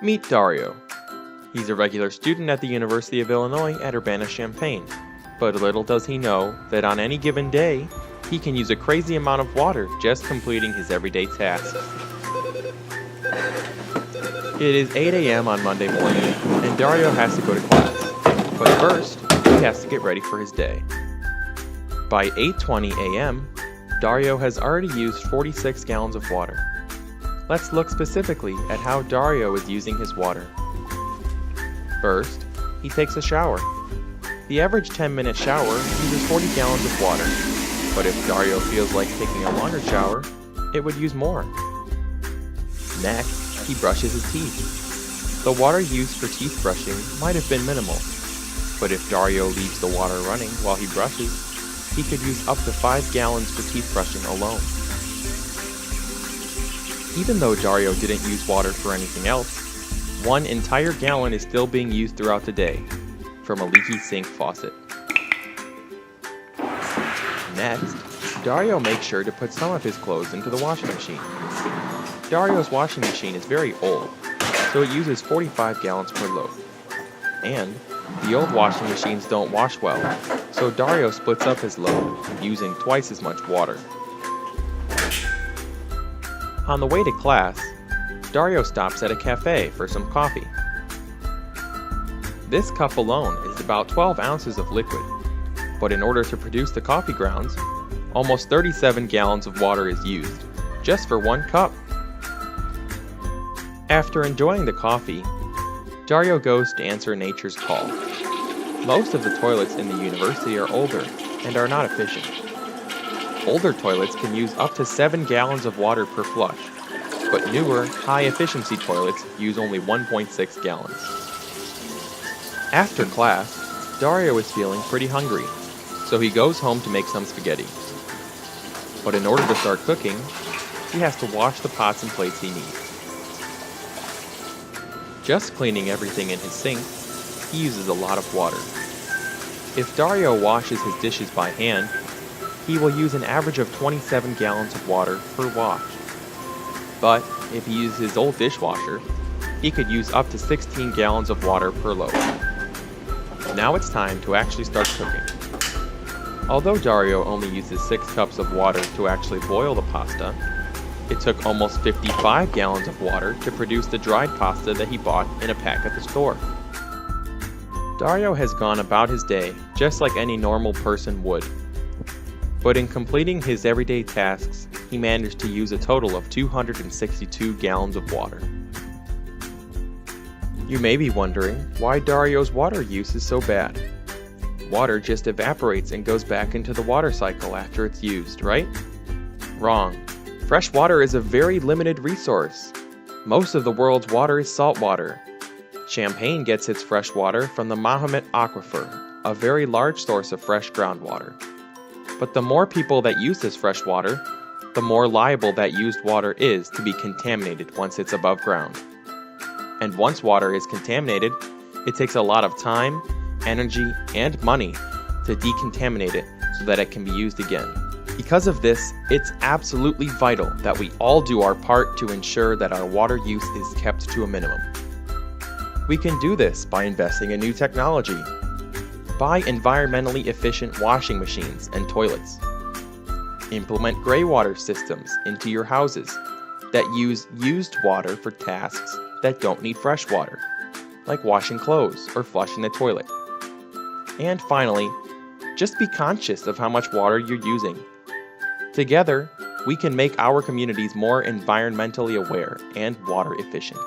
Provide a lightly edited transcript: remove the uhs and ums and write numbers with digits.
Meet Dario. He's a regular student at the University of Illinois at Urbana-Champaign, but little does he know that on any given day, he can use a crazy amount of water just completing his everyday tasks. It is 8 a.m. on Monday morning, and Dario has to go to class. But first, he has to get ready for his day. By 8:20 a.m., Dario has already used 46 gallons of water. Let's look specifically at how Dario is using his water. First, he takes a shower. The average 10-minute shower uses 40 gallons of water, but if Dario feels like taking a longer shower, it would use more. Next, he brushes his teeth. The water used for teeth brushing might have been minimal, but if Dario leaves the water running while he brushes, he could use up to 5 gallons for teeth brushing alone. Even though Dario didn't use water for anything else, 1 entire gallon is still being used throughout the day, from a leaky sink faucet. Next, Dario makes sure to put some of his clothes into the washing machine. Dario's washing machine is very old, so it uses 45 gallons per load. And the old washing machines don't wash well, so Dario splits up his load, using twice as much water. On the way to class, Dario stops at a cafe for some coffee. This cup alone is about 12 ounces of liquid, but in order to produce the coffee grounds, almost 37 gallons of water is used, just for 1 cup. After enjoying the coffee, Dario goes to answer nature's call. Most of the toilets in the university are older and are not efficient. Older toilets can use up to 7 gallons of water per flush, but newer, high-efficiency toilets use only 1.6 gallons. After class, Dario is feeling pretty hungry, so he goes home to make some spaghetti. But in order to start cooking, he has to wash the pots and plates he needs. Just cleaning everything in his sink, he uses a lot of water. If Dario washes his dishes by hand, he will use an average of 27 gallons of water per wash. But if he uses his old dishwasher, he could use up to 16 gallons of water per load. Now it's time to actually start cooking. Although Dario only uses 6 cups of water to actually boil the pasta, it took almost 55 gallons of water to produce the dried pasta that he bought in a pack at the store. Dario has gone about his day just like any normal person would. But in completing his everyday tasks, he managed to use a total of 262 gallons of water. You may be wondering why Dario's water use is so bad. Water just evaporates and goes back into the water cycle after it's used, right? Wrong. Fresh water is a very limited resource. Most of the world's water is salt water. Champaign gets its fresh water from the Mahomet Aquifer, a very large source of fresh groundwater. But the more people that use this fresh water, the more liable that used water is to be contaminated once it's above ground. And once water is contaminated, it takes a lot of time, energy, and money to decontaminate it so that it can be used again. Because of this, it's absolutely vital that we all do our part to ensure that our water use is kept to a minimum. We can do this by investing in new technology. Buy environmentally efficient washing machines and toilets. Implement gray water systems into your houses that use used water for tasks that don't need fresh water, like washing clothes or flushing the toilet. And finally, just be conscious of how much water you're using. Together, we can make our communities more environmentally aware and water efficient.